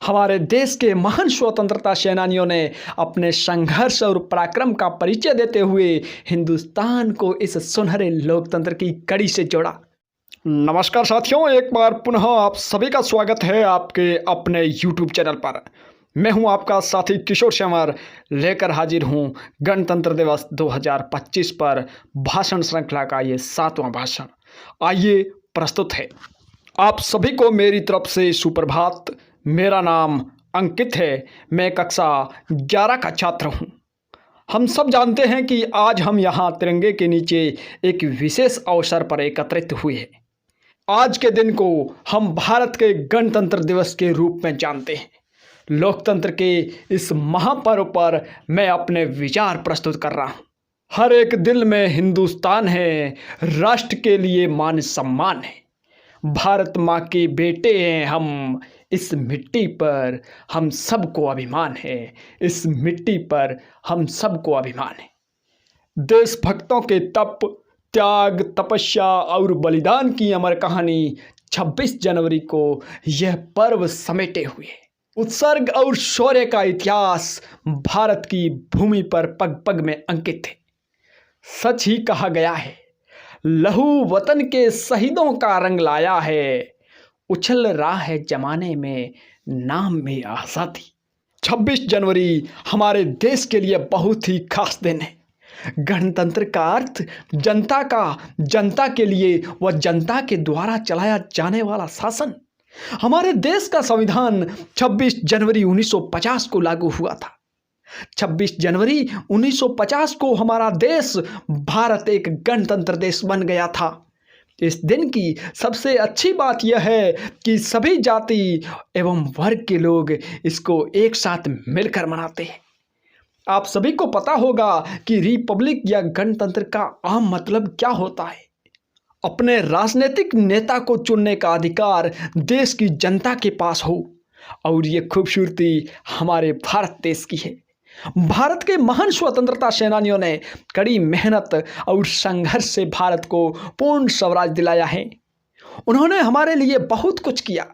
हमारे देश के महान स्वतंत्रता सेनानियों ने अपने संघर्ष और पराक्रम का परिचय देते हुए हिंदुस्तान को इस सुनहरे लोकतंत्र की कड़ी से जोड़ा। नमस्कार साथियों, एक बार पुनः आप सभी का स्वागत है आपके अपने YouTube चैनल पर। मैं हूं आपका साथी किशोर श्यामर, लेकर हाजिर हूं गणतंत्र दिवस 2025 पर भाषण श्रृंखला का ये 7वां भाषण। आइए प्रस्तुत है। आप सभी को मेरी तरफ से सुप्रभात। मेरा नाम अंकित है, मैं कक्षा 11 का छात्र हूं। हम सब जानते हैं कि आज हम यहाँ तिरंगे के नीचे एक विशेष अवसर पर एकत्रित हुए हैं। आज के दिन को हम भारत के गणतंत्र दिवस के रूप में जानते हैं। लोकतंत्र के इस महापर्व पर मैं अपने विचार प्रस्तुत कर रहा हूँ। हर एक दिल में हिंदुस्तान है, राष्ट्र के लिए मान सम्मान है। भारत माँ के बेटे हैं हम, इस मिट्टी पर हम सबको अभिमान है। इस मिट्टी पर हम सबको अभिमान है। देशभक्तों के तप, त्याग, तपस्या और बलिदान की अमर कहानी 26 जनवरी को यह पर्व समेटे हुए है। उत्सर्ग और शौर्य का इतिहास भारत की भूमि पर पग पग में अंकित है। सच ही कहा गया है, लहू वतन के शहीदों का रंग लाया है। उछल रहा है जमाने में नाम में आज़ादी। 26 जनवरी हमारे देश के लिए बहुत ही खास दिन है। गणतंत्र का अर्थ जनता का, जनता के लिए व जनता के द्वारा चलाया जाने वाला शासन। हमारे देश का संविधान 26 जनवरी 1950 को लागू हुआ था। 26 जनवरी 1950 को हमारा देश भारत एक गणतंत्र देश बन गया था। इस दिन की सबसे अच्छी बात यह है कि सभी जाति एवं वर्ग के लोग इसको एक साथ मिलकर मनाते हैं। आप सभी को पता होगा कि रिपब्लिक या गणतंत्र का आम मतलब क्या होता है। अपने राजनीतिक नेता को चुनने का अधिकार देश की जनता के पास हो, और ये खूबसूरती हमारे भारत देश की है। भारत के महान स्वतंत्रता सेनानियों ने कड़ी मेहनत और संघर्ष से भारत को पूर्ण स्वराज दिलाया है। उन्होंने हमारे लिए बहुत कुछ किया।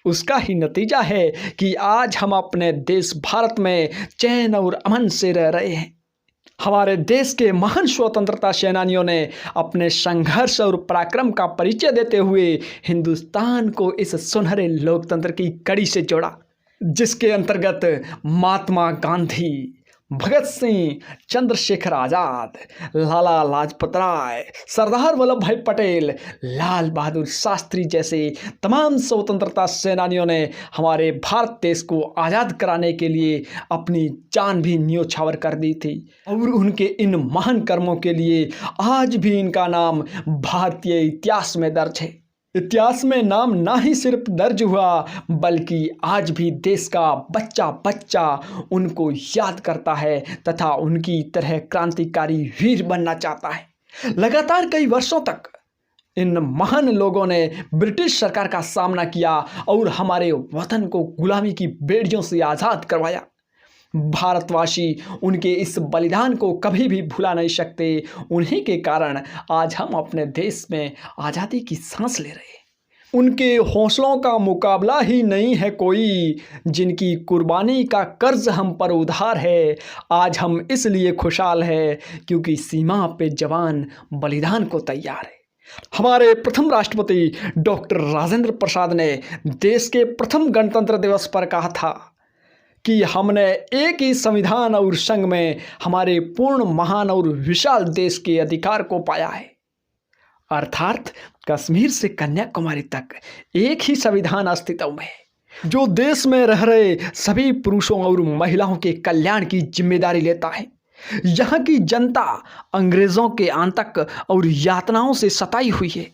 उसका ही नतीजा है कि आज हम अपने देश भारत में चैन और अमन से रह रहे हैं। हमारे देश के महान स्वतंत्रता सेनानियों ने अपने संघर्ष और पराक्रम का परिचय देते हुए हिंदुस्तान को इस सुनहरे लोकतंत्र की कड़ी से जोड़ा, जिसके अंतर्गत महात्मा गांधी, भगत सिंह, चंद्रशेखर आज़ाद, लाला लाजपत राय, सरदार वल्लभ भाई पटेल, लाल बहादुर शास्त्री जैसे तमाम स्वतंत्रता सेनानियों ने हमारे भारत देश को आज़ाद कराने के लिए अपनी जान भी न्योछावर कर दी थी। और उनके इन महान कर्मों के लिए आज भी इनका नाम भारतीय इतिहास में दर्ज है। इतिहास में नाम ना ही सिर्फ दर्ज हुआ, बल्कि आज भी देश का बच्चा बच्चा उनको याद करता है तथा उनकी तरह क्रांतिकारी वीर बनना चाहता है। लगातार कई वर्षों तक इन महान लोगों ने ब्रिटिश सरकार का सामना किया और हमारे वतन को गुलामी की बेड़ियों से आज़ाद करवाया। भारतवासी उनके इस बलिदान को कभी भी भुला नहीं सकते। उन्हीं के कारण आज हम अपने देश में आज़ादी की सांस ले रहे हैं। उनके हौसलों का मुकाबला ही नहीं है कोई, जिनकी कुर्बानी का कर्ज हम पर उधार है। आज हम इसलिए खुशहाल है क्योंकि सीमा पे जवान बलिदान को तैयार है। हमारे प्रथम राष्ट्रपति डॉक्टर राजेंद्र प्रसाद ने देश के प्रथम गणतंत्र दिवस पर कहा था कि हमने एक ही संविधान और संघ में हमारे पूर्ण, महान और विशाल देश के अधिकार को पाया है। अर्थात कश्मीर से कन्याकुमारी तक एक ही संविधान अस्तित्व में है, जो देश में रह रहे सभी पुरुषों और महिलाओं के कल्याण की जिम्मेदारी लेता है। यहाँ की जनता अंग्रेजों के आतंक और यातनाओं से सताई हुई है।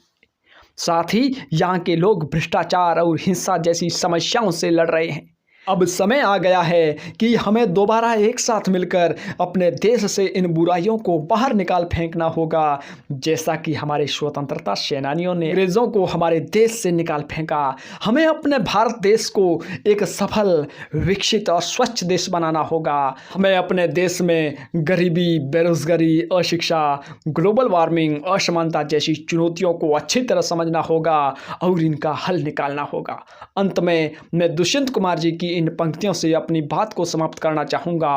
साथ ही यहाँ के लोग भ्रष्टाचार और हिंसा जैसी समस्याओं से लड़ रहे हैं। अब समय आ गया है कि हमें दोबारा एक साथ मिलकर अपने देश से इन बुराइयों को बाहर निकाल फेंकना होगा, जैसा कि हमारे स्वतंत्रता सेनानियों ने अंग्रेजों को हमारे देश से निकाल फेंका। हमें अपने भारत देश को एक सफल, विकसित और स्वच्छ देश बनाना होगा। हमें अपने देश में गरीबी, बेरोजगारी, अशिक्षा, ग्लोबल वार्मिंग, असमानता जैसी चुनौतियों को अच्छी तरह समझना होगा और इनका हल निकालना होगा। अंत में मैं दुष्यंत कुमार जी की इन पंक्तियों से अपनी बात को समाप्त करना चाहूँगा।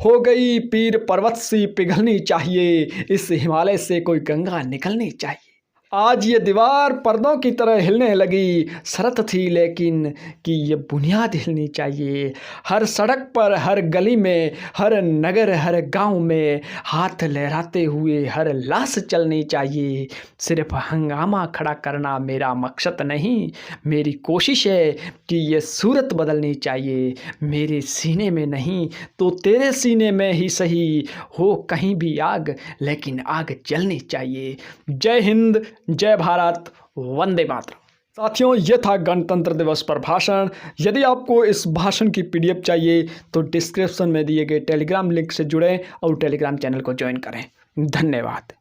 हो गई पीर पर्वत सी पिघलनी चाहिए, इस हिमालय से कोई गंगा निकलनी चाहिए। आज ये दीवार पर्दों की तरह हिलने लगी, शर्त थी लेकिन कि ये बुनियाद हिलनी चाहिए। हर सड़क पर, हर गली में, हर नगर, हर गांव में हाथ लहराते हुए हर लाश चलनी चाहिए। सिर्फ हंगामा खड़ा करना मेरा मकसद नहीं, मेरी कोशिश है कि ये सूरत बदलनी चाहिए। मेरे सीने में नहीं तो तेरे सीने में ही सही, हो कहीं भी आग लेकिन आग जलनी चाहिए। जय हिंद, जय भारत, वंदे मातरम। साथियों, ये था गणतंत्र दिवस पर भाषण। यदि आपको इस भाषण की PDF चाहिए तो डिस्क्रिप्शन में दिए गए टेलीग्राम लिंक से जुड़ें और टेलीग्राम चैनल को ज्वाइन करें। धन्यवाद।